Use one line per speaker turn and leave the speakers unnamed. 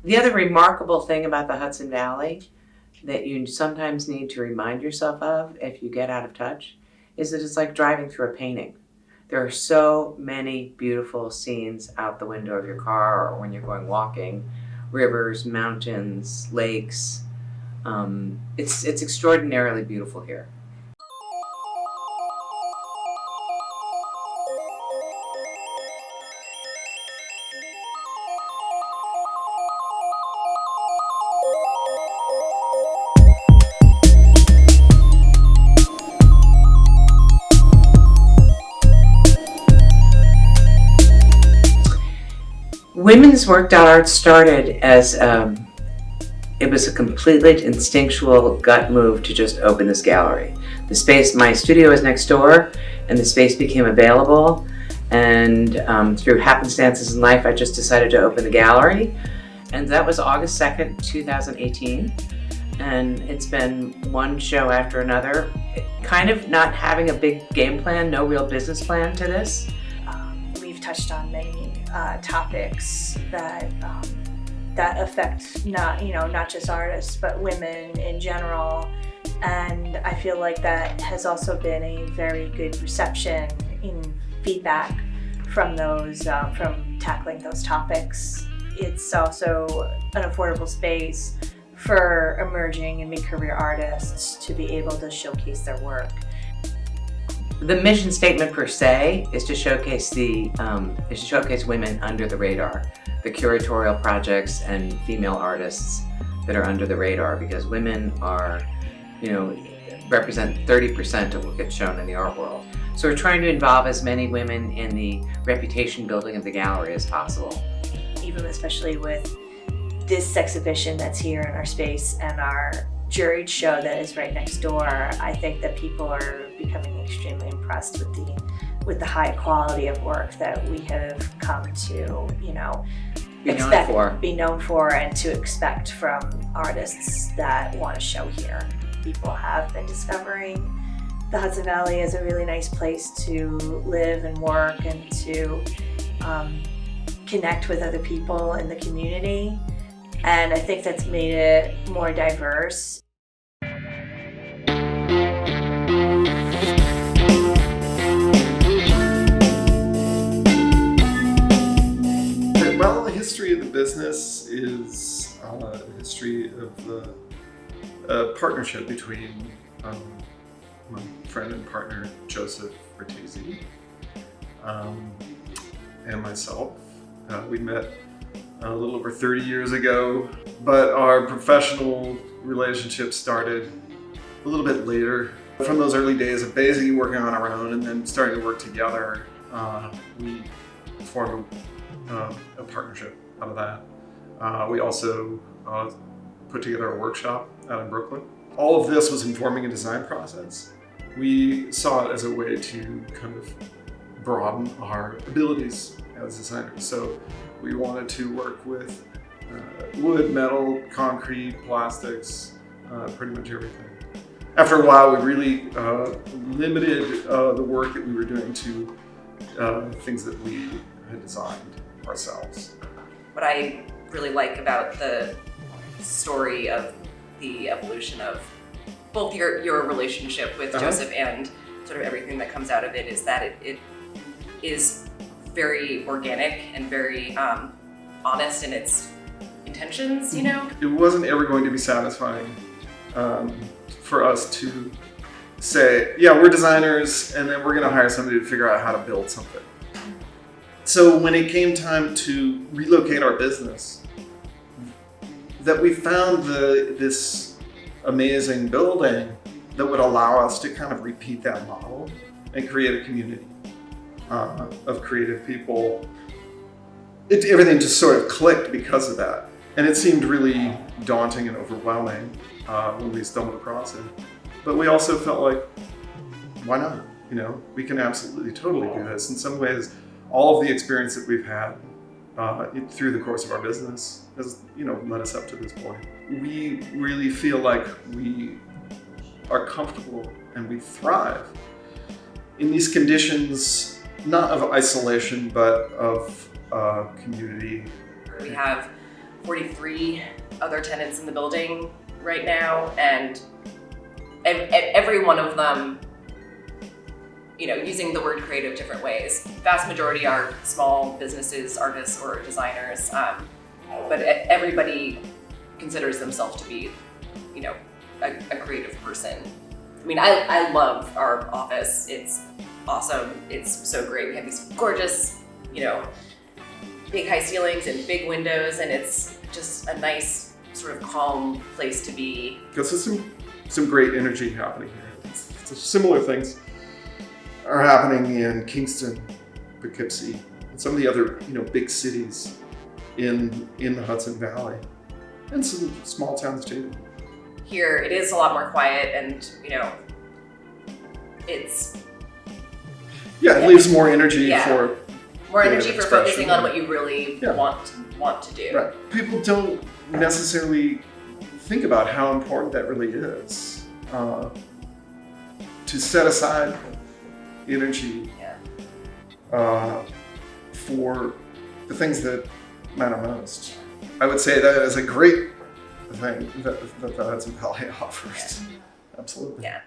The other remarkable thing about the Hudson Valley that you sometimes need to remind yourself of if you get out of touch is that it's like driving through a painting. There are so many beautiful scenes out the window of your car or when you're going walking, rivers, mountains, lakes. It's extraordinarily beautiful here. Women's Worked Out Art started as it was a completely instinctual gut move to just open this gallery. The space, my studio is next door, and the space became available. And through happenstances in life, I just decided to open the gallery. And that was August 2nd, 2018. And it's been one show after another, kind of not having a big game plan, no real business plan to this.
We've touched on many topics that affect not just artists but women in general, and I feel like that has also been a very good reception in feedback from those from tackling those topics. It's also an affordable space for emerging and mid-career artists to be able to showcase their work.
The mission statement per se is to showcase women under the radar, the curatorial projects and female artists that are under the radar, because women are, represent 30% of what gets shown in the art world. So we're trying to involve as many women in the reputation building of the gallery as possible.
Even especially with this exhibition that's here in our space and our juried show that is right next door, I think that people are becoming extremely impressed with the high quality of work that we have come to, be known for, and to expect from artists that want to show here. People have been discovering the Hudson Valley as a really nice place to live and work and to connect with other people in the community. And I think that's made it more diverse.
Well, the history of the business is the history of the partnership between my friend and partner Joseph Bertese and myself. We met a little over 30 years ago, but our professional relationship started a little bit later. From those early days of basically working on our own and then starting to work together, we formed a partnership out of that. We also put together a workshop out in Brooklyn. All of this was informing a design process. We saw it as a way to kind of broaden our abilities as designers. So we wanted to work with wood, metal, concrete, plastics, pretty much everything. After a while, we really limited the work that we were doing to things that we had designed ourselves.
What I really like about the story of the evolution of both your relationship with Joseph and sort of everything that comes out of it is that it is very organic and very honest in its intentions,
It wasn't ever going to be satisfying for us to say, yeah, we're designers and then we're going to hire somebody to figure out how to build something. So when it came time to relocate our business, that we found this amazing building that would allow us to kind of repeat that model and create a community of creative people. Everything just sort of clicked because of that. And it seemed really daunting and overwhelming when we stumbled across it. But we also felt like, why not? We can absolutely, totally do this. In some ways, all of the experience that we've had through the course of our business has, led us up to this point. We really feel like we are comfortable and we thrive in these conditions, not of isolation, but of community.
We have 43 other tenants in the building right now, and every one of them, using the word creative different ways. Vast majority are small businesses, artists, or designers, but everybody considers themselves to be, a creative person. I mean, I love our office. It's awesome. It's so great. We have these gorgeous, big high ceilings and big windows, and it's just a nice sort of calm place to be.
Because there's some great energy happening here. Similar things are happening in Kingston, Poughkeepsie, and some of the other big cities in the Hudson Valley, and some small towns too.
Here it is a lot more quiet, and it's
it leaves more energy for
focusing on what you really want to do.
Right. People don't necessarily think about how important that really is, to set aside energy for the things that matter most. I would say that is a great thing that the Hudson Valley offers. Absolutely.
Yeah.